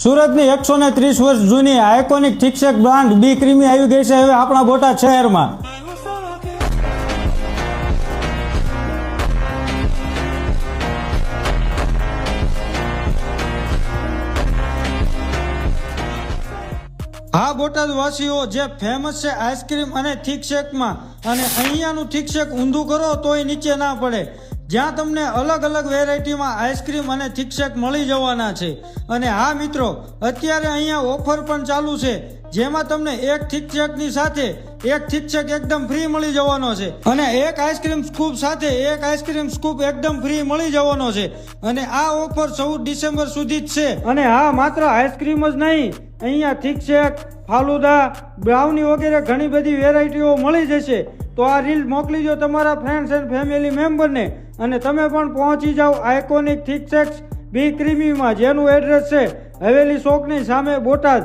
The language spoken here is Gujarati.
સુરતની 130 વર્ષ જૂની આઇકોનિક થિકશેક બ્રાન્ડ બી ક્રીમી આવી ગઈ છે હવે આપણા બોટાદ શહેરમાં। હા બોટાદ વાસીઓ, જે ફેમસ છે આઈસ્ક્રીમ અને થિકશેકમાં, અને અહીંયાનું થિકશેક ઊંધું કરો તોય નીચે ના પડે, જ્યાં તમને અલગ અલગ વેરાયટીમાં આઈસ્ક્રીમ અને થિકશેક મળી જવાના છે। અને હા મિત્રો, અત્યારે અહીંયા ઓફર પણ ચાલુ છે, જેમાં તમને એક થિકશેકની સાથે એક થિકશેક એકદમ ફ્રી મળી જવાનો છે, અને એક આઈસ્ક્રીમ સ્કૂપ સાથે એક આઈસ્ક્રીમ સ્કૂપ એકદમ ફ્રી મળી જવાનો છે। અને આ ઓફર 14 ડિસેમ્બર સુધી જ છે। અને હા, માત્ર આઈસ્ક્રીમ જ નહીં, અહીંયા થિકશેક, ફાલુદા, બ્રાઉની વગેરે ઘણી બધી વેરાયટીઓ મળી જશે। તો આ રીલ મોકલી દો તમારા ફ્રેન્ડ્સ એન્ડ ફેમિલી મેમ્બરને, અને તમે પણ પહોંચી જાઓ આઇકોનિક થિકશેક બી ક્રીમીમાં, જેનું એડ્રેસ છે હવેલી ચોકની સામે બોટાદ।